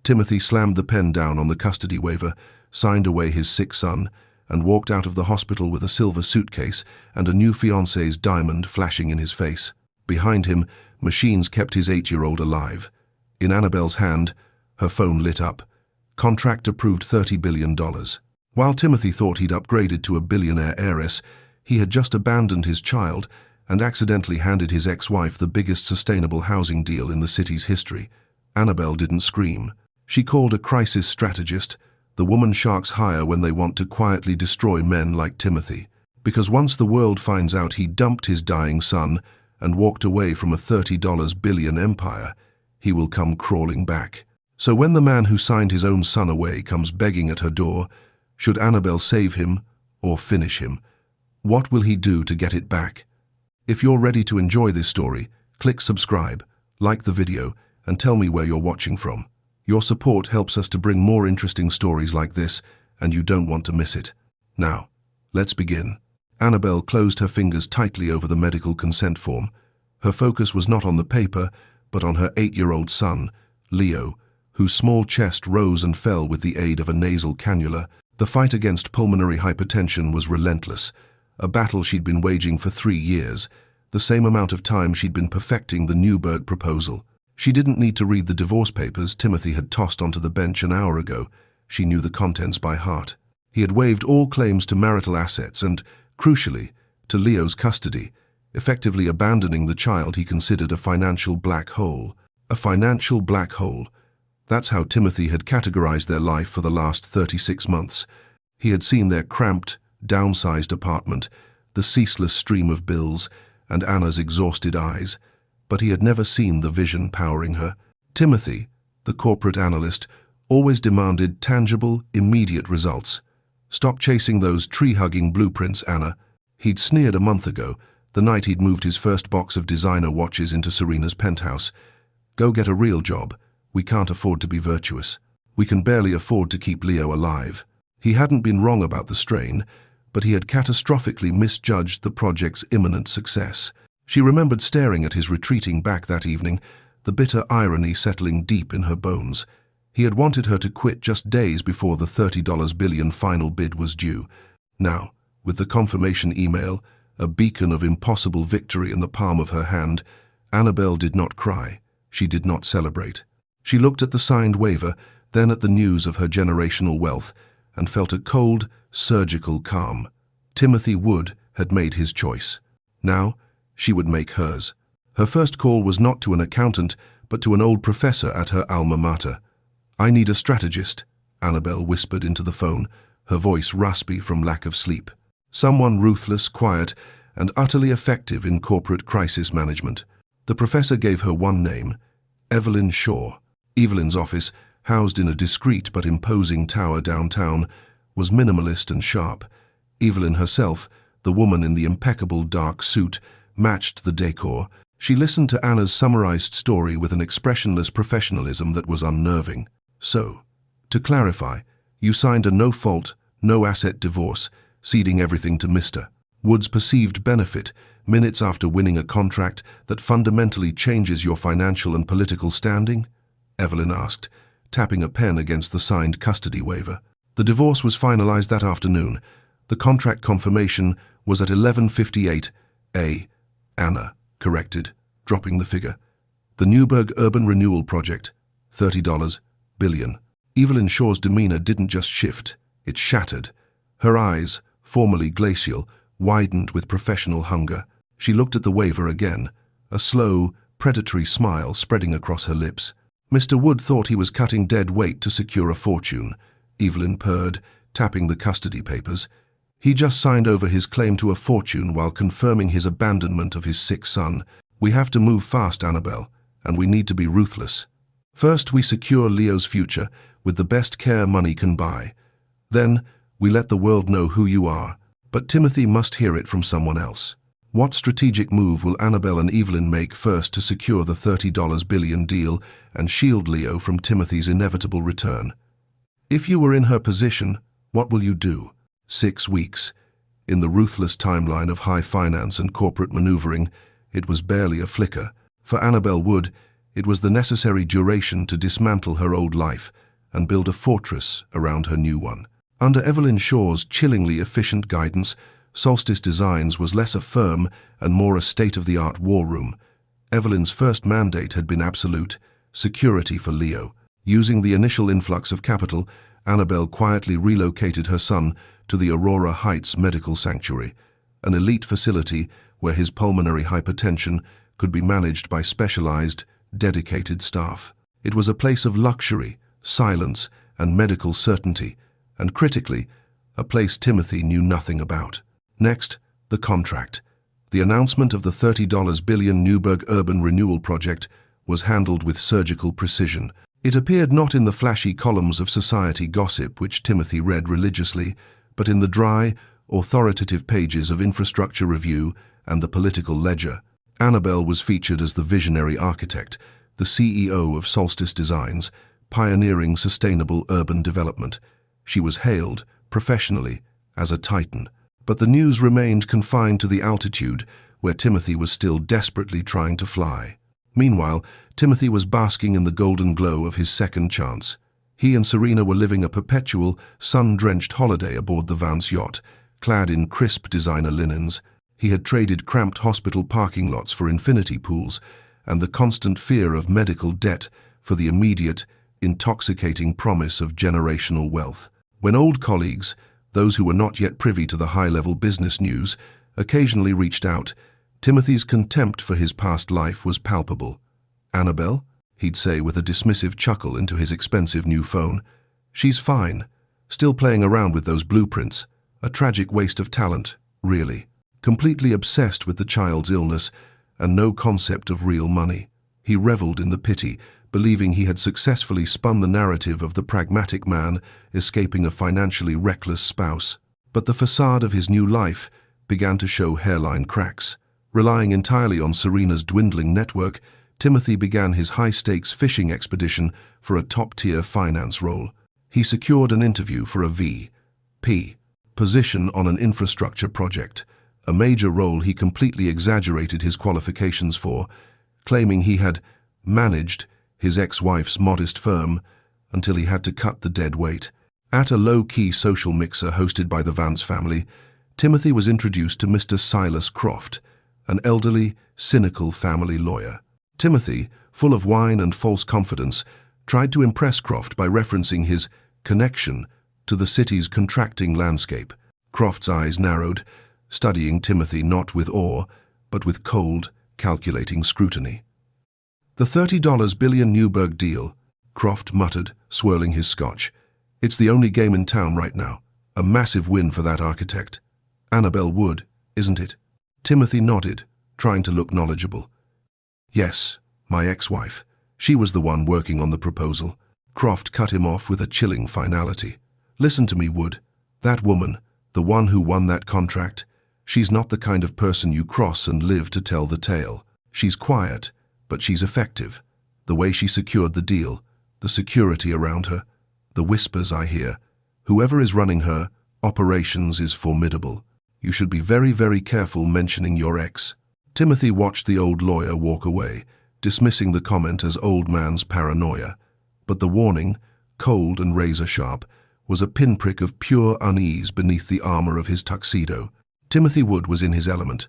Timothy slammed the pen down on the custody waiver, signed away his sick son, and walked out of the hospital with a silver suitcase and a new fiancée's diamond flashing in his face. Behind him, machines kept his 8-year-old alive. In Annabelle's hand, her phone lit up. Contract approved $30 billion. While Timothy thought he'd upgraded to a billionaire heiress, he had just abandoned his child and accidentally handed his ex-wife the biggest sustainable housing deal in the city's history. Annabelle didn't scream. She called a crisis strategist. The woman sharks hire when they want to quietly destroy men like Timothy. Because once the world finds out he dumped his dying son and walked away from a $30 billion empire, he will come crawling back. So when the man who signed his own son away comes begging at her door, should Annabelle save him or finish him? What will he do to get it back? If you're ready to enjoy this story, click subscribe, like the video, and tell me where you're watching from. Your support helps us to bring more interesting stories like this, and you don't want to miss it. Now, let's begin. Annabelle closed her fingers tightly over the medical consent form. Her focus was not on the paper, but on her 8-year-old son, Leo, whose small chest rose and fell with the aid of a nasal cannula. The fight against pulmonary hypertension was relentless, a battle she'd been waging for 3 years, the same amount of time she'd been perfecting the Newberg proposal. She didn't need to read the divorce papers Timothy had tossed onto the bench an hour ago. She knew the contents by heart. He had waived all claims to marital assets and, crucially, to Leo's custody, effectively abandoning the child he considered a financial black hole. A financial black hole. That's how Timothy had categorized their life for the last 36 months. He had seen their cramped, downsized apartment, the ceaseless stream of bills, and Anna's exhausted eyes. But he had never seen the vision powering her. Timothy, the corporate analyst, always demanded tangible, immediate results. Stop chasing those tree-hugging blueprints, Anna. He'd sneered a month ago, the night he'd moved his first box of designer watches into Serena's penthouse. Go get a real job. We can't afford to be virtuous. We can barely afford to keep Leo alive. He hadn't been wrong about the strain, but he had catastrophically misjudged the project's imminent success. She remembered staring at his retreating back that evening, the bitter irony settling deep in her bones. He had wanted her to quit just days before the $30 billion final bid was due. Now, with the confirmation email, a beacon of impossible victory in the palm of her hand, Annabelle did not cry. She did not celebrate. She looked at the signed waiver, then at the news of her generational wealth, and felt a cold, surgical calm. Timothy Wood had made his choice. Now, she would make hers. Her first call was not to an accountant, but to an old professor at her alma mater. "I need a strategist," Annabelle whispered into the phone, her voice raspy from lack of sleep. Someone ruthless, quiet, and utterly effective in corporate crisis management. The professor gave her one name, Evelyn Shaw. Evelyn's office, housed in a discreet but imposing tower downtown, was minimalist and sharp. Evelyn herself, the woman in the impeccable dark suit, matched the decor. She listened to Anna's summarized story with an expressionless professionalism that was unnerving. "So, to clarify, you signed a no-fault, no-asset divorce, ceding everything to Mr. Wood's perceived benefit minutes after winning a contract that fundamentally changes your financial and political standing?" Evelyn asked, tapping a pen against the signed custody waiver. The divorce was finalized that afternoon. The contract confirmation was at 11:58 a. Anna corrected, dropping the figure. "The Newberg Urban Renewal Project, $30 billion. Evelyn Shaw's demeanor didn't just shift, it shattered. Her eyes, formerly glacial, widened with professional hunger. She looked at the waiver again, a slow, predatory smile spreading across her lips. "Mr. Wood thought he was cutting dead weight to secure a fortune," Evelyn purred, tapping the custody papers. "He just signed over his claim to a fortune while confirming his abandonment of his sick son. We have to move fast, Annabelle, and we need to be ruthless. First, we secure Leo's future with the best care money can buy. Then, we let the world know who you are, but Timothy must hear it from someone else. What strategic move will Annabelle and Evelyn make first to secure the $30 billion deal and shield Leo from Timothy's inevitable return? If you were in her position, what will you do? 6 weeks. In the ruthless timeline of high finance and corporate maneuvering, it was barely a flicker. For Annabelle Wood, It was the necessary duration to dismantle her old life and build a fortress around her new one. Under Evelyn Shaw's chillingly efficient guidance, Solstice Designs was less a firm and more a state-of-the-art war room. Evelyn's first mandate had been absolute: security for Leo. Using the initial influx of capital, Annabelle quietly relocated her son to the Aurora Heights Medical Sanctuary, an elite facility where his pulmonary hypertension could be managed by specialized, dedicated staff. It was a place of luxury, silence, and medical certainty, and critically, a place Timothy knew nothing about. Next, the contract. The announcement of the $30 billion Newburgh Urban Renewal Project was handled with surgical precision. It appeared not in the flashy columns of society gossip which Timothy read religiously, but in the dry, authoritative pages of Infrastructure Review and the Political Ledger. Annabelle was featured as the visionary architect, the CEO of Solstice Designs, pioneering sustainable urban development. She was hailed, professionally, as a titan. But the news remained confined to the altitude where Timothy was still desperately trying to fly. Meanwhile, Timothy was basking in the golden glow of his second chance. He and Serena were living a perpetual, sun-drenched holiday aboard the Vance yacht, clad in crisp designer linens. He had traded cramped hospital parking lots for infinity pools and the constant fear of medical debt for the immediate, intoxicating promise of generational wealth. When old colleagues, those who were not yet privy to the high-level business news, occasionally reached out, Timothy's contempt for his past life was palpable. "Annabelle?" he'd say with a dismissive chuckle into his expensive new phone. "She's fine. Still playing around with those blueprints. A tragic waste of talent, really." Completely obsessed with the child's illness and no concept of real money. He reveled in the pity, believing he had successfully spun the narrative of the pragmatic man escaping a financially reckless spouse. But the facade of his new life began to show hairline cracks. Relying entirely on Serena's dwindling network, Timothy began his high-stakes fishing expedition for a top-tier finance role. He secured an interview for a VP position on an infrastructure project, a major role he completely exaggerated his qualifications for, claiming he had managed his ex-wife's modest firm until he had to cut the dead weight. At a low-key social mixer hosted by the Vance family, Timothy was introduced to Mr. Silas Croft, an elderly, cynical family lawyer. Timothy, full of wine and false confidence, tried to impress Croft by referencing his connection to the city's contracting landscape. Croft's eyes narrowed, studying Timothy not with awe, but with cold, calculating scrutiny. "The $30 billion Newburgh deal," Croft muttered, swirling his scotch. "It's the only game in town right now. A massive win for that architect. Annabelle Wood, isn't it?" Timothy nodded, trying to look knowledgeable. "Yes, my ex-wife. She was the one working on the proposal." Croft cut him off with a chilling finality. "Listen to me, Wood. That woman, the one who won that contract, she's not the kind of person you cross and live to tell the tale. She's quiet, but she's effective. The way she secured the deal, the security around her, the whispers I hear. Whoever is running her operations is formidable. You should be very, very careful mentioning your ex." Timothy watched the old lawyer walk away, dismissing the comment as old man's paranoia. But the warning, cold and razor-sharp, was a pinprick of pure unease beneath the armor of his tuxedo. Timothy Wood was in his element.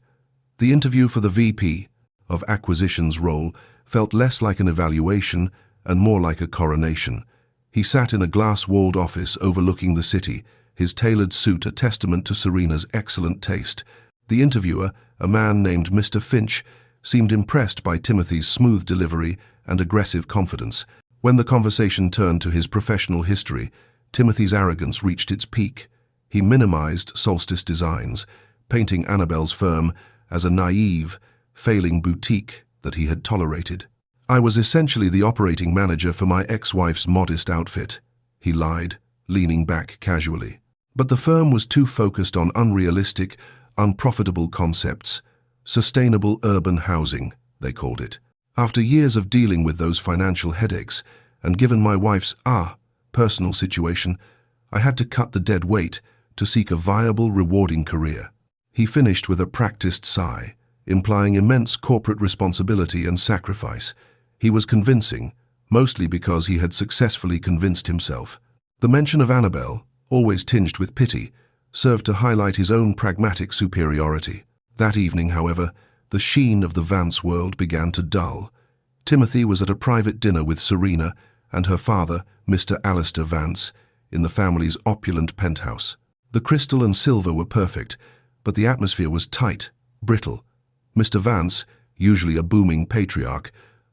The interview for the VP of Acquisitions role felt less like an evaluation and more like a coronation. He sat in a glass-walled office overlooking the city, his tailored suit a testament to Serena's excellent taste. The interviewer, a man named Mr. Finch, seemed impressed by Timothy's smooth delivery and aggressive confidence. When the conversation turned to his professional history, Timothy's arrogance reached its peak. He minimized Solstice Designs, painting Annabelle's firm as a naive, failing boutique that he had tolerated. "I was essentially the operating manager for my ex-wife's modest outfit," he lied, leaning back casually. But the firm was too focused on unrealistic, unprofitable concepts. Sustainable urban housing, they called it. After years of dealing with those financial headaches, and given my wife's personal situation, I had to cut the dead weight to seek a viable, rewarding career. He finished with a practiced sigh, implying immense corporate responsibility and sacrifice. He was convincing, mostly because he had successfully convinced himself. The mention of Annabelle, always tinged with pity, served to highlight his own pragmatic superiority. That evening, however, the sheen of the Vance world began to dull. Timothy was at a private dinner with Serena and her father, Mr. Alistair Vance, in the family's opulent penthouse. The crystal and silver were perfect, but the atmosphere was tight, brittle. Mr. Vance, usually a booming patriarch,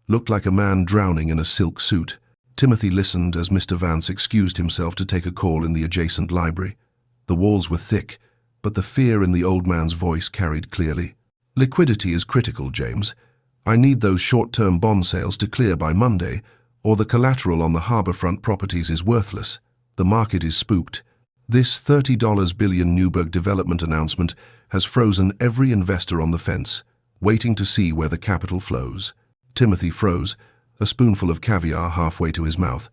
looked like a man drowning in a silk suit. Timothy listened as Mr. Vance excused himself to take a call in the adjacent library. The walls were thick, but the fear in the old man's voice carried clearly. "Liquidity is critical, James. I need those short-term bond sales to clear by Monday, or the collateral on the harborfront properties is worthless. The market is spooked. This $30 billion Newburgh development announcement has frozen every investor on the fence, waiting to see where the capital flows." Timothy froze, a spoonful of caviar halfway to his mouth.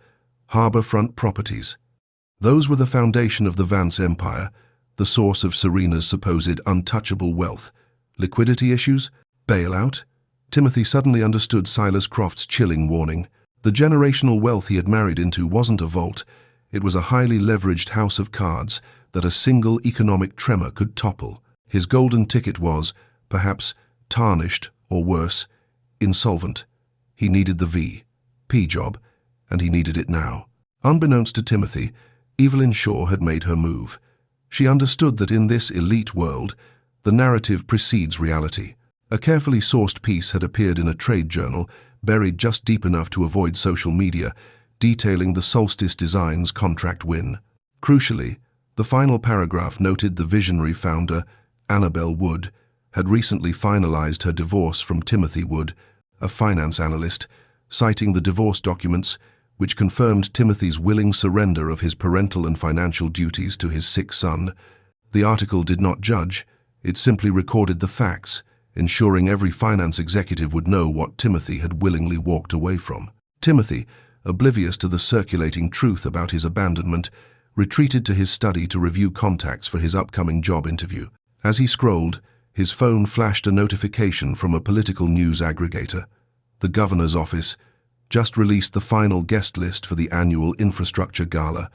Harborfront properties. Those were the foundation of the Vance empire, the source of Serena's supposed untouchable wealth. Liquidity issues? Bailout? Timothy suddenly understood Silas Croft's chilling warning. The generational wealth he had married into wasn't a vault. It was a highly leveraged house of cards that a single economic tremor could topple. His golden ticket was, perhaps, tarnished, or worse, insolvent. He needed the V.P. job, and he needed it now. Unbeknownst to Timothy, Evelyn Shaw had made her move. She understood that in this elite world, the narrative precedes reality. A carefully sourced piece had appeared in a trade journal, buried just deep enough to avoid social media, detailing the Solstice Designs contract win. Crucially, the final paragraph noted the visionary founder, Annabelle Wood, had recently finalized her divorce from Timothy Wood, a finance analyst, citing the divorce documents, which confirmed Timothy's willing surrender of his parental and financial duties to his sick son. The article did not judge, it simply recorded the facts, ensuring every finance executive would know what Timothy had willingly walked away from. Timothy, oblivious to the circulating truth about his abandonment, retreated to his study to review contacts for his upcoming job interview. As he scrolled, his phone flashed a notification from a political news aggregator. The governor's office just released the final guest list for the annual infrastructure gala.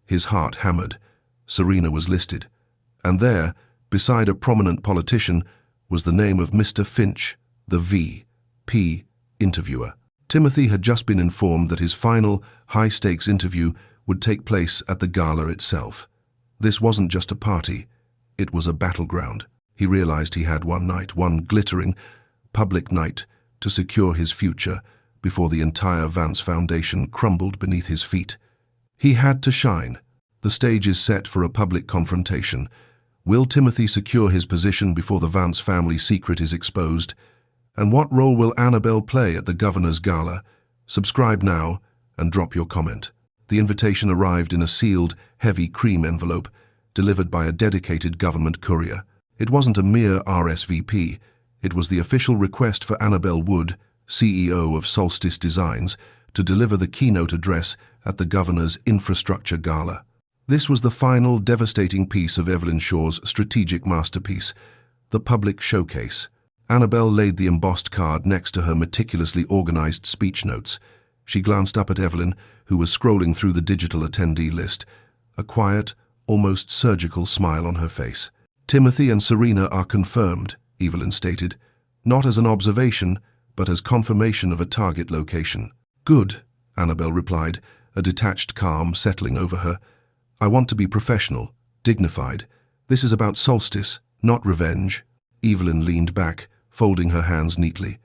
His heart hammered. Serena was listed. And there, beside a prominent politician, was the name of Mr. Finch, the V.P. interviewer. Timothy had just been informed that his final, high-stakes interview would take place at the gala itself. This wasn't just a party, it was a battleground. He realized he had one night, one glittering, public night, to secure his future before the entire Vance Foundation crumbled beneath his feet. He had to shine. The stage is set for a public confrontation. Will Timothy secure his position before the Vance family secret is exposed? And what role will Annabelle play at the governor's gala? Subscribe now and drop your comment. The invitation arrived in a sealed, heavy cream envelope, delivered by a dedicated government courier. It wasn't a mere RSVP. It was the official request for Annabelle Wood, CEO of Solstice Designs, to deliver the keynote address at the governor's infrastructure gala. This was the final, devastating piece of Evelyn Shaw's strategic masterpiece, the public showcase. Annabelle laid the embossed card next to her meticulously organized speech notes. She glanced up at Evelyn, who was scrolling through the digital attendee list, a quiet, almost surgical smile on her face. "Timothy and Serena are confirmed," Evelyn stated, "not as an observation, but as confirmation of a target location." "Good," Annabelle replied, a detached calm settling over her. "I want to be professional, dignified. This is about Solstice, not revenge." Evelyn leaned back, folding her hands neatly.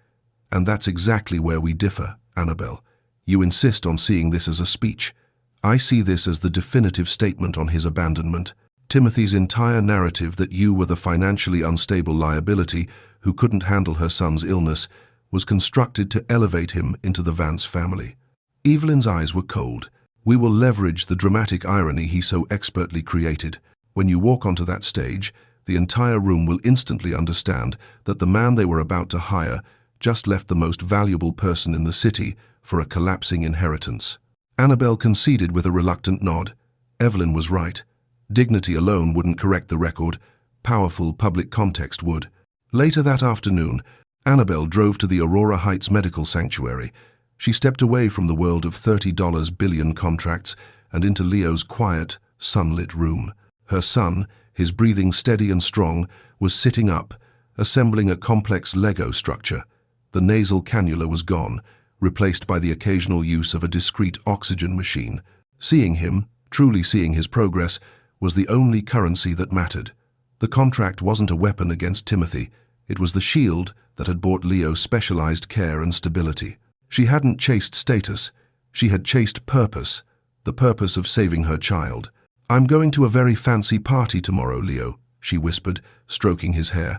"And that's exactly where we differ, Annabelle. You insist on seeing this as a speech. I see this as the definitive statement on his abandonment. Timothy's entire narrative that you were the financially unstable liability who couldn't handle her son's illness was constructed to elevate him into the Vance family." Evelyn's eyes were cold. "We will leverage the dramatic irony he so expertly created. When you walk onto that stage, the entire room will instantly understand that the man they were about to hire just left the most valuable person in the city for a collapsing inheritance." Annabelle conceded with a reluctant nod. Evelyn was right. Dignity alone wouldn't correct the record. Powerful public context would. Later that afternoon, Annabelle drove to the Aurora Heights Medical Sanctuary, She stepped away from the world of $30 billion contracts and into Leo's quiet, sunlit room. Her son, his breathing steady and strong, was sitting up, assembling a complex Lego structure. The nasal cannula was gone, replaced by the occasional use of a discreet oxygen machine. Seeing him, truly seeing his progress, was the only currency that mattered. The contract wasn't a weapon against Timothy. It was the shield that had brought Leo specialized care and stability. She hadn't chased status. She had chased purpose, the purpose of saving her child. "I'm going to a very fancy party tomorrow, Leo," she whispered, stroking his hair.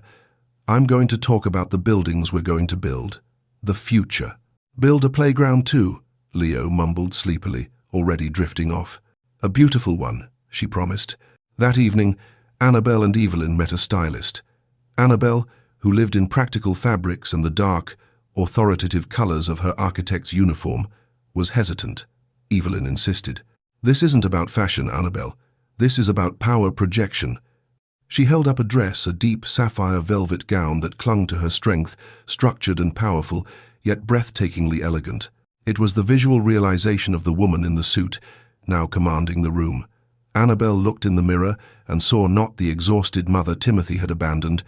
"I'm going to talk about the buildings we're going to build. The future." "Build a playground too," Leo mumbled sleepily, already drifting off. "A beautiful one," she promised. That evening, Annabelle and Evelyn met a stylist. Annabelle, who lived in practical fabrics and the dark, authoritative colors of her architect's uniform, was hesitant. Evelyn insisted. "This isn't about fashion, Annabelle. This is about power projection." She held up a dress, a deep sapphire velvet gown that clung to her strength, structured and powerful, yet breathtakingly elegant. It was the visual realization of the woman in the suit, now commanding the room. Annabelle looked in the mirror and saw not the exhausted mother Timothy had abandoned,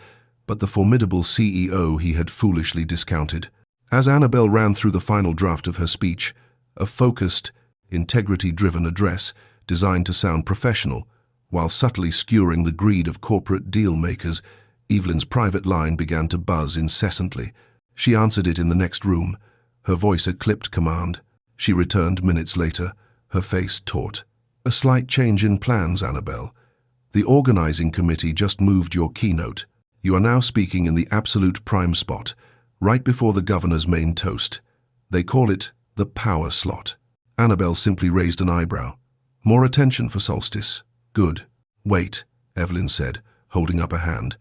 but the formidable CEO he had foolishly discounted. As Annabelle ran through the final draft of her speech, a focused, integrity-driven address designed to sound professional, while subtly skewering the greed of corporate deal-makers, Evelyn's private line began to buzz incessantly. She answered it in the next room, her voice a clipped command. She returned minutes later, her face taut. "A slight change in plans, Annabelle. The organizing committee just moved your keynote. You are now speaking in the absolute prime spot, right before the governor's main toast. They call it the power slot." Annabelle simply raised an eyebrow. "More attention for Solstice. Good. Wait," Evelyn said, holding up a hand.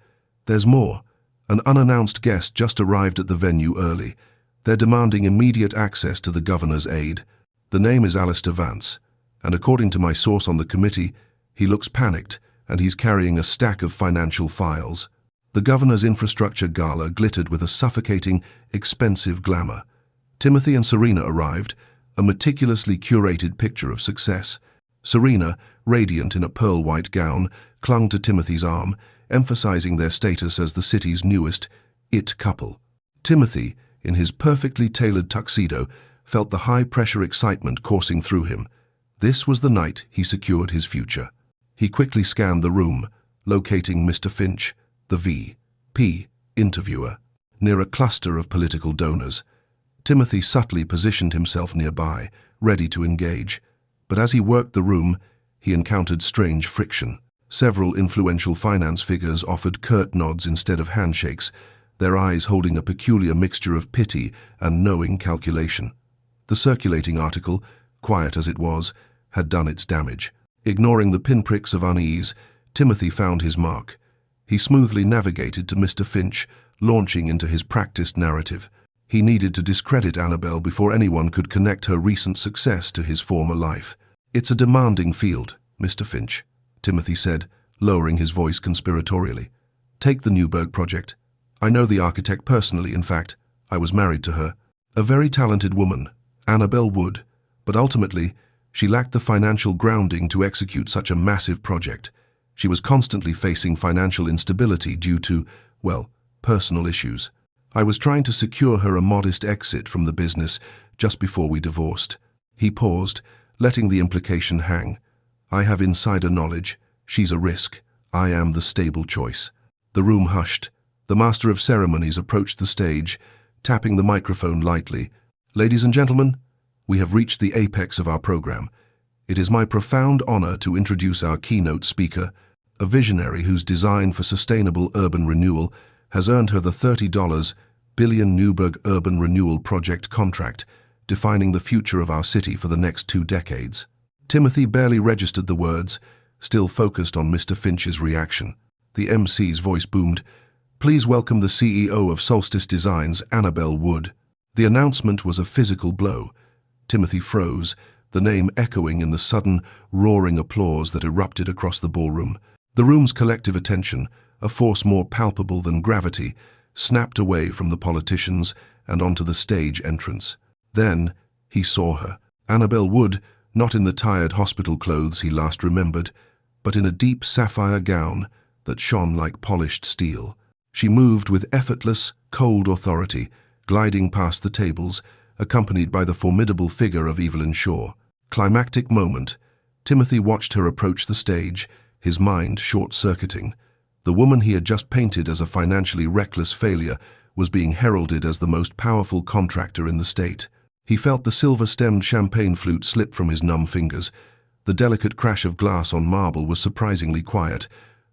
"There's more. An unannounced guest just arrived at the venue early. They're demanding immediate access to the governor's aide. The name is Alistair Vance, and according to my source on the committee, he looks panicked and he's carrying a stack of financial files." The governor's infrastructure gala glittered with a suffocating, expensive glamour. Timothy and Serena arrived, a meticulously curated picture of success. Serena, radiant in a pearl-white gown, clung to Timothy's arm, emphasizing their status as the city's newest it couple. Timothy, in his perfectly tailored tuxedo, felt the high-pressure excitement coursing through him. This was the night he secured his future. He quickly scanned the room, locating Mr. Finch, the VP interviewer, near a cluster of political donors. Timothy subtly positioned himself nearby, ready to engage. But as he worked the room, he encountered strange friction. Several influential finance figures offered curt nods instead of handshakes, their eyes holding a peculiar mixture of pity and knowing calculation. The circulating article, quiet as it was, had done its damage. Ignoring the pinpricks of unease, Timothy found his mark. He smoothly navigated to Mr. Finch, launching into his practiced narrative. He needed to discredit Annabelle before anyone could connect her recent success to his former life. "It's a demanding field, Mr. Finch," Timothy said, lowering his voice conspiratorially. "Take the Newburgh project. I know the architect personally, in fact. I was married to her. A very talented woman, Annabelle Wood, but ultimately, she lacked the financial grounding to execute such a massive project. She was constantly facing financial instability due to, well, personal issues. I was trying to secure her a modest exit from the business just before we divorced." He paused, letting the implication hang. "I have insider knowledge. She's a risk. I am the stable choice." The room hushed. The master of ceremonies approached the stage, tapping the microphone lightly. "Ladies and gentlemen, we have reached the apex of our program. It is my profound honor to introduce our keynote speaker, a visionary whose design for sustainable urban renewal has earned her the $30 billion Newburgh Urban Renewal Project contract, defining the future of our city for the next 2 decades. Timothy barely registered the words, still focused on Mr. Finch's reaction. The MC's voice boomed, "Please welcome the CEO of Solstice Designs, Annabelle Wood." The announcement was a physical blow. Timothy froze, the name echoing in the sudden, roaring applause that erupted across the ballroom. The room's collective attention, a force more palpable than gravity, snapped away from the politicians and onto the stage entrance. Then, He saw her. Annabel Wood, not in the tired hospital clothes he last remembered, but in a deep sapphire gown that shone like polished steel. She moved with effortless, cold authority, gliding past the tables, accompanied by the formidable figure of Evelyn Shaw. Climactic moment. Timothy watched her approach the stage, his mind short-circuiting. The woman he had just painted as a financially reckless failure was being heralded as the most powerful contractor in the state. He felt the silver-stemmed champagne flute slip from his numb fingers. The delicate crash of glass on marble was surprisingly quiet,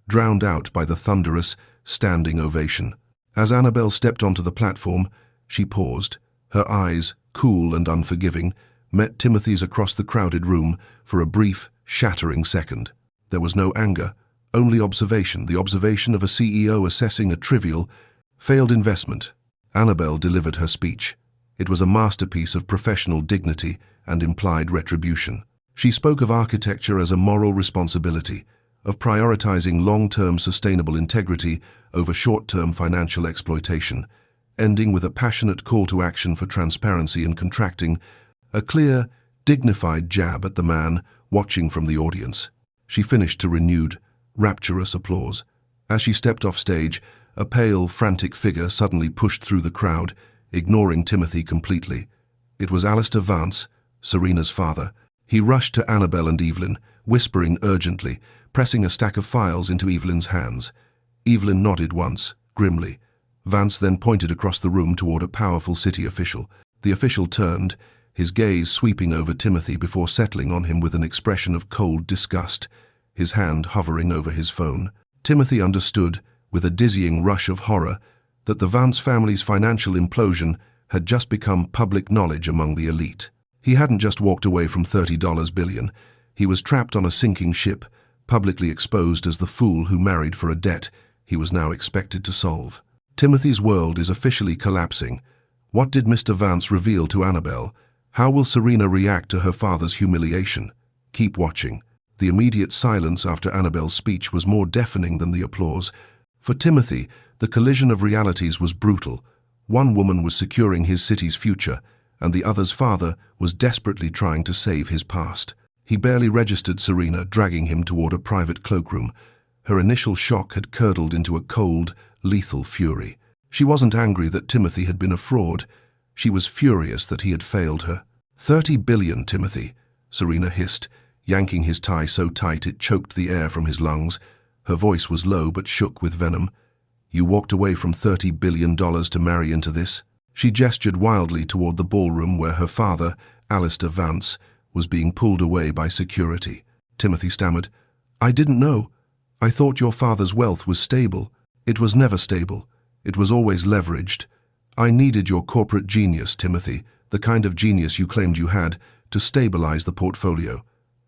drowned out by the thunderous, standing ovation. As Annabel stepped onto the platform, she paused. Her eyes, cool and unforgiving, met Timothy's across the crowded room for a brief, shattering second. There was no anger, only observation, the observation of a CEO assessing a trivial, failed investment. Annabel delivered her speech. It was a masterpiece of professional dignity and implied retribution. She spoke of architecture as a moral responsibility, of prioritizing long-term sustainable integrity over short-term financial exploitation, ending with a passionate call to action for transparency in contracting, a clear, dignified jab at the man watching from the audience. She finished to renewed, rapturous applause. As she stepped off stage, a pale, frantic figure suddenly pushed through the crowd, ignoring Timothy completely. It was Alistair Vance, Serena's father. He rushed to Annabel and Evelyn, whispering urgently, pressing a stack of files into Evelyn's hands. Evelyn nodded once, grimly. Vance then pointed across the room toward a powerful city official. The official turned, his gaze sweeping over Timothy before settling on him with an expression of cold disgust, his hand hovering over his phone. Timothy understood, with a dizzying rush of horror, that the Vance family's financial implosion had just become public knowledge among the elite. He hadn't just walked away from $30 billion. He was trapped on a sinking ship, publicly exposed as the fool who married for a debt he was now expected to solve. Timothy's world is officially collapsing. What did Mr. Vance reveal to Annabel? How will Serena react to her father's humiliation? Keep watching. The immediate silence after Annabel's speech was more deafening than the applause. For Timothy, the collision of realities was brutal. One woman was securing his city's future, and the other's father was desperately trying to save his past. He barely registered Serena dragging him toward a private cloakroom. Her initial shock had curdled into a cold, lethal fury. She wasn't angry that Timothy had been a fraud. She was furious that he had failed her. $30 billion, Timothy, Serena hissed, yanking his tie so tight it choked the air from his lungs. Her voice was low but shook with venom. You walked away from $30 billion to marry into this? She gestured wildly toward the ballroom where her father, Alistair Vance, was being pulled away by security. Timothy stammered, I didn't know. I thought your father's wealth was stable. It was never stable. It was always leveraged. I needed your corporate genius, Timothy, the kind of genius you claimed you had, to stabilize the portfolio.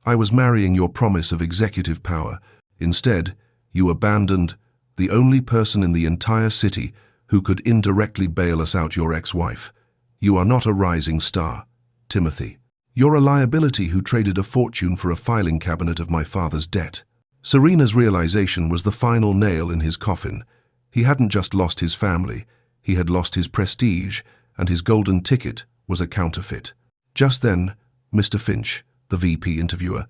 I was marrying your promise of executive power. Instead, you abandoned the only person in the entire city who could indirectly bail us out, your ex-wife. You are not a rising star, Timothy. You're a liability who traded a fortune for a filing cabinet of my father's debt. Serena's realization was the final nail in his coffin. He hadn't just lost his family, he had lost his prestige, and his golden ticket was a counterfeit. Just then, Mr. Finch, the VP interviewer,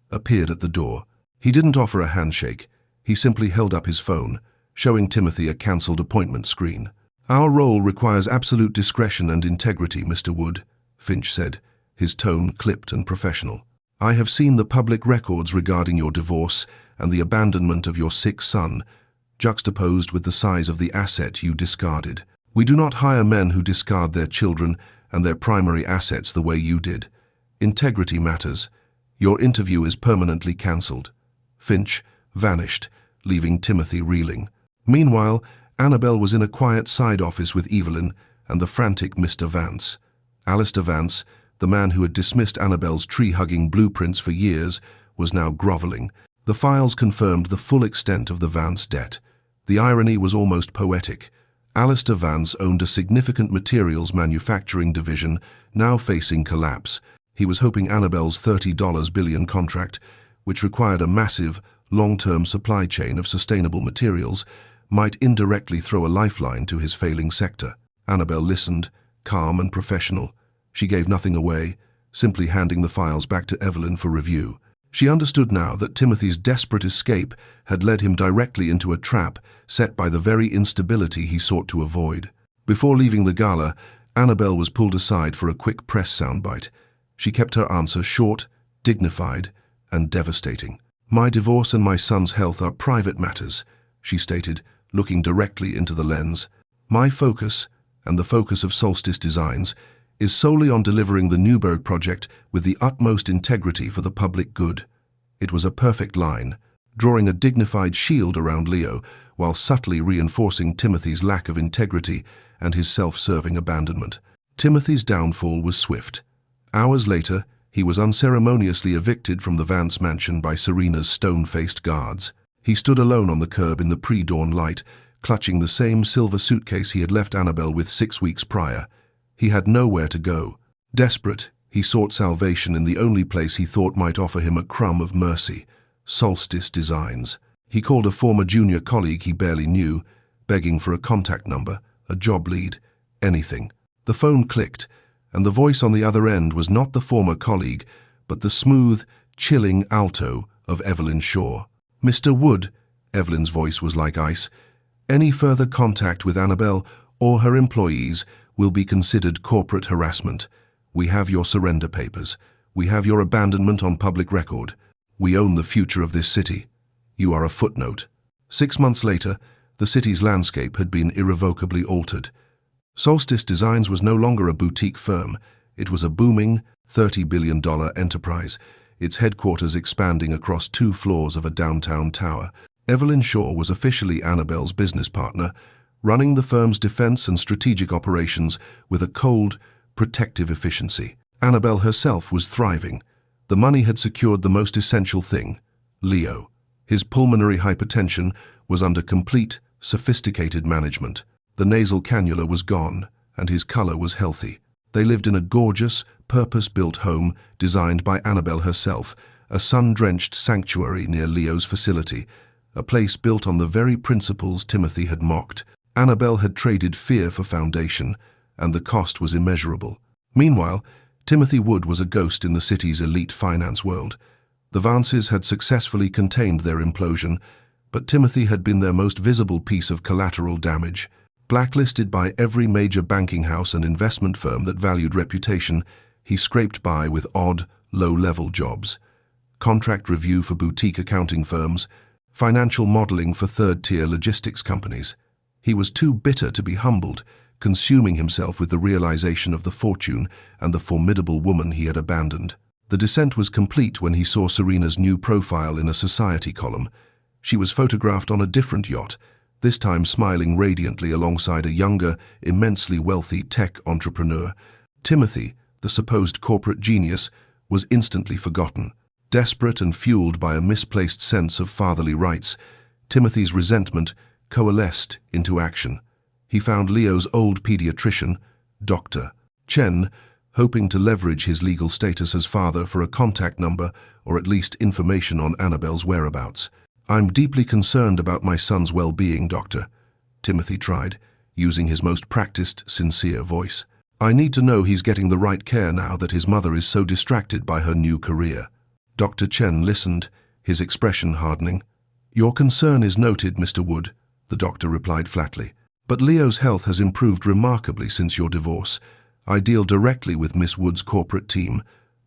appeared at the door. He didn't offer a handshake. He simply held up his phone, showing Timothy a cancelled appointment screen. Our role requires absolute discretion and integrity, Mr. Wood, Finch said, his tone clipped and professional. I have seen the public records regarding your divorce and the abandonment of your sick son, juxtaposed with the size of the asset you discarded. We do not hire men who discard their children and their primary assets the way you did. Integrity matters. Your interview is permanently cancelled. Finch vanished, leaving Timothy reeling. Meanwhile, Annabel was in a quiet side office with Evelyn and the frantic Mr. Vance. Alistair Vance, the man who had dismissed Annabel's tree-hugging blueprints for years, was now groveling. The files confirmed the full extent of the Vance debt. The irony was almost poetic. Alistair Vance owned a significant materials manufacturing division now facing collapse. He was hoping Annabel's $30 billion contract, which required a massive, long-term supply chain of sustainable materials, might indirectly throw a lifeline to his failing sector. Annabel listened, calm and professional. She gave nothing away, simply handing the files back to Evelyn for review. She understood now that Timothy's desperate escape had led him directly into a trap set by the very instability he sought to avoid. Before leaving the gala, Annabelle was pulled aside for a quick press soundbite. She kept her answer short, dignified, and devastating. "My divorce and my son's health are private matters," she stated, looking directly into the lens. "My focus, and the focus of Solstice Designs, is solely on delivering the Newburgh project with the utmost integrity for the public good." It was a perfect line, drawing a dignified shield around Leo while subtly reinforcing Timothy's lack of integrity and his self-serving abandonment. Timothy's downfall was swift. Hours later, he was unceremoniously evicted from the Vance mansion by Serena's stone-faced guards. He stood alone on the curb in the pre-dawn light, clutching the same silver suitcase he had left Annabelle with 6 weeks prior. He had nowhere to go. Desperate, he sought salvation in the only place he thought might offer him a crumb of mercy: Solstice Designs. He called a former junior colleague he barely knew, begging for a contact number, a job lead, anything. The phone clicked, and the voice on the other end was not the former colleague, but the smooth, chilling alto of Evelyn Shaw. "Mr. Wood," Evelyn's voice was like ice, "any further contact with Annabelle or her employees will be considered corporate harassment. We have your surrender papers. We have your abandonment on public record. We own the future of this city. You are a footnote." 6 months later, the city's landscape had been irrevocably altered. Solstice Designs was no longer a boutique firm. It was a booming, $30 billion enterprise, its headquarters expanding across 2 floors of a downtown tower. Evelyn Shaw was officially Annabelle's business partner, running the firm's defense and strategic operations with a cold, protective efficiency. Annabelle herself was thriving. The money had secured the most essential thing: Leo. His pulmonary hypertension was under complete, sophisticated management. The nasal cannula was gone, and his color was healthy. They lived in a gorgeous, purpose-built home designed by Annabelle herself, a sun-drenched sanctuary near Leo's facility, a place built on the very principles Timothy had mocked. Annabelle had traded fear for foundation, and the cost was immeasurable. Meanwhile, Timothy Wood was a ghost in the city's elite finance world. The Vances had successfully contained their implosion, but Timothy had been their most visible piece of collateral damage. Blacklisted by every major banking house and investment firm that valued reputation, he scraped by with odd, low-level jobs: contract review for boutique accounting firms, financial modeling for third-tier logistics companies. He was too bitter to be humbled, consuming himself with the realization of the fortune and the formidable woman he had abandoned. The descent was complete when he saw Serena's new profile in a society column. She was photographed on a different yacht, this time smiling radiantly alongside a younger, immensely wealthy tech entrepreneur. Timothy, the supposed corporate genius, was instantly forgotten. Desperate and fueled by a misplaced sense of fatherly rights, Timothy's resentment coalesced into action. He found Leo's old pediatrician, Dr. Chen, hoping to leverage his legal status as father for a contact number or at least information on Annabelle's whereabouts. "I'm deeply concerned about my son's well-being, Doctor," Timothy tried, using his most practiced, sincere voice. "I need to know he's getting the right care now that his mother is so distracted by her new career." Dr. Chen listened, his expression hardening. "Your concern is noted, Mr. Wood," the doctor replied flatly. "But Leo's health has improved remarkably since your divorce. I deal directly with Miss Wood's corporate team.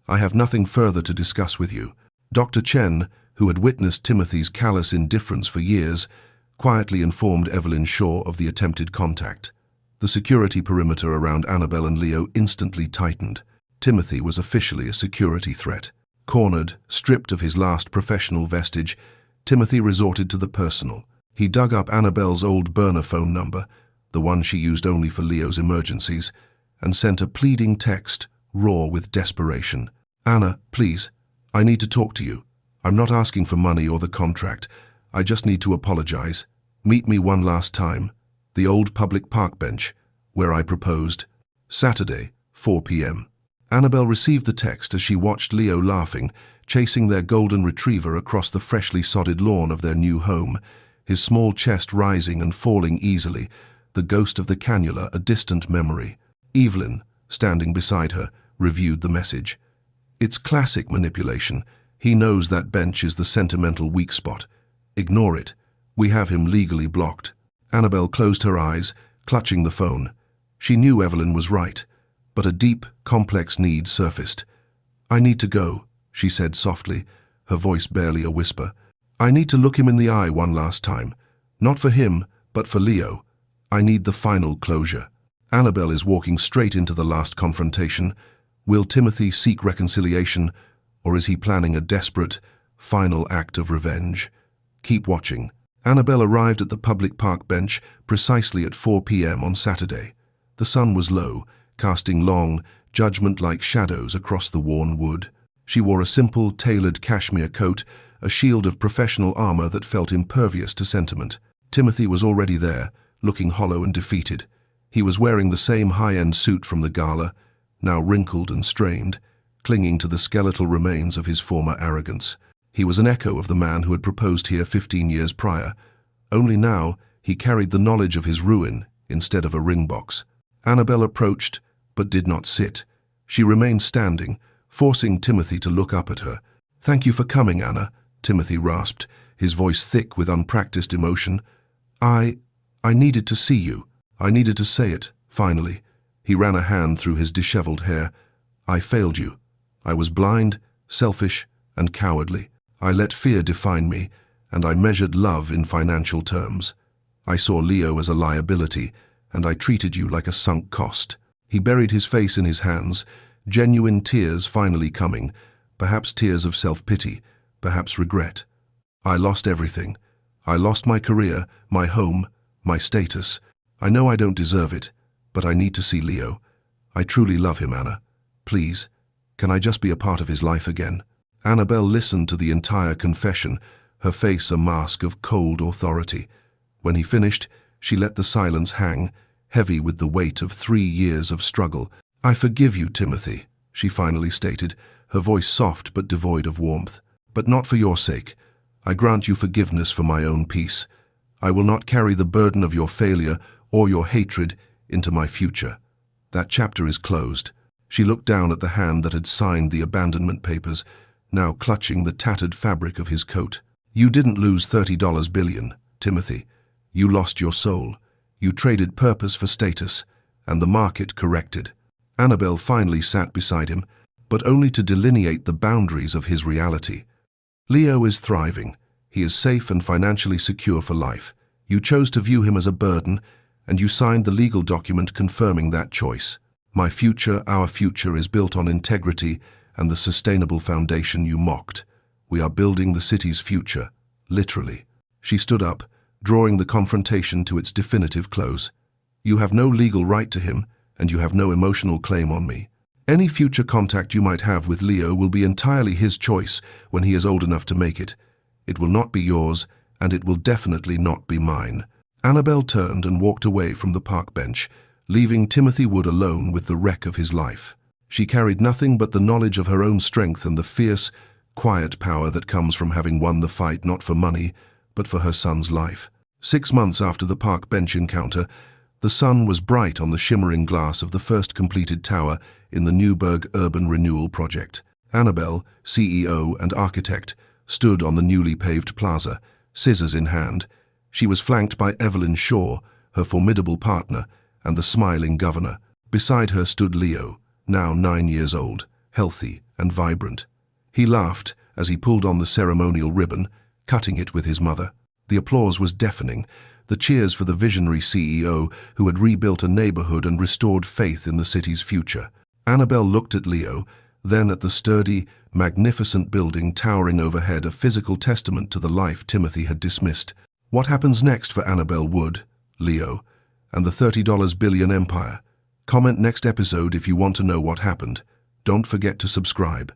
I have nothing further to discuss with you." Dr. Chen, who had witnessed Timothy's callous indifference for years, quietly informed Evelyn Shaw of the attempted contact. The security perimeter around Annabelle and Leo instantly tightened. Timothy was officially a security threat. Cornered, stripped of his last professional vestige, Timothy resorted to the personal. He dug up Annabelle's old burner phone number, the one she used only for Leo's emergencies, and sent a pleading text, raw with desperation. "Anna, please, I need to talk to you. I'm not asking for money or the contract. I just need to apologize. Meet me one last time. The old public park bench, where I proposed. Saturday, 4 p.m. Annabelle received the text as she watched Leo laughing, chasing their golden retriever across the freshly sodded lawn of their new home, his small chest rising and falling easily, the ghost of the cannula a distant memory. Evelyn, standing beside her, reviewed the message. It's classic manipulation. He knows that bench is the sentimental weak spot. Ignore it. We have him legally blocked. Annabelle closed her eyes, clutching the phone. She knew Evelyn was right, but a deep, complex need surfaced. I need to go, she said softly, her voice barely a whisper. I need to look him in the eye one last time. Not for him, but for Leo. I need the final closure. Annabelle is walking straight into the last confrontation. Will Timothy seek reconciliation, or is he planning a desperate, final act of revenge? Keep watching. Annabelle arrived at the public park bench precisely at 4 p.m. on Saturday. The sun was low, casting long, judgment-like shadows across the worn wood. She wore a simple, tailored cashmere coat, a shield of professional armor that felt impervious to sentiment. Timothy was already there, looking hollow and defeated. He was wearing the same high-end suit from the gala, now wrinkled and strained, clinging to the skeletal remains of his former arrogance. He was an echo of the man who had proposed here 15 years prior. Only now, he carried the knowledge of his ruin instead of a ring box. Annabelle approached, but did not sit. She remained standing, forcing Timothy to look up at her. Thank you for coming, Anna, Timothy rasped, his voice thick with unpracticed emotion. I needed to see you. I needed to say it, finally. He ran a hand through his disheveled hair. I failed you. I was blind, selfish, and cowardly. I let fear define me, and I measured love in financial terms. I saw Leo as a liability, and I treated you like a sunk cost. He buried his face in his hands, genuine tears finally coming, perhaps tears of self-pity, perhaps regret. I lost everything. I lost my career, my home, my status. I know I don't deserve it, but I need to see Leo. I truly love him, Anna. Please, can I just be a part of his life again? Annabelle listened to the entire confession, her face a mask of cold authority. When he finished, she let the silence hang, heavy with the weight of 3 years of struggle. I forgive you, Timothy, she finally stated, her voice soft but devoid of warmth. But not for your sake. I grant you forgiveness for my own peace. I will not carry the burden of your failure or your hatred into my future. That chapter is closed. She looked down at the hand that had signed the abandonment papers, now clutching the tattered fabric of his coat. You didn't lose $30 billion, Timothy. You lost your soul. You traded purpose for status, and the market corrected. Annabelle finally sat beside him, but only to delineate the boundaries of his reality. Leo is thriving. He is safe and financially secure for life. You chose to view him as a burden, and you signed the legal document confirming that choice. My future, our future, is built on integrity and the sustainable foundation you mocked. We are building the city's future, literally. She stood up, drawing the confrontation to its definitive close. You have no legal right to him, and you have no emotional claim on me. Any future contact you might have with Leo will be entirely his choice when he is old enough to make it. It will not be yours, and it will definitely not be mine. Annabelle turned and walked away from the park bench, leaving Timothy Wood alone with the wreck of his life. She carried nothing but the knowledge of her own strength and the fierce, quiet power that comes from having won the fight not for money, but for her son's life. 6 months after the park bench encounter, the sun was bright on the shimmering glass of the first completed tower in the Newburgh Urban Renewal Project. Annabelle, CEO and architect, stood on the newly paved plaza, scissors in hand. She was flanked by Evelyn Shaw, her formidable partner, and the smiling governor. Beside her stood Leo, now 9 years old, healthy and vibrant. He laughed as he pulled on the ceremonial ribbon, cutting it with his mother. The applause was deafening, the cheers for the visionary CEO who had rebuilt a neighborhood and restored faith in the city's future. Annabelle looked at Leo, then at the sturdy, magnificent building towering overhead, a physical testament to the life Timothy had dismissed. What happens next for Annabelle Wood, Leo, and the $30 billion empire? Comment next episode if you want to know what happened. Don't forget to subscribe.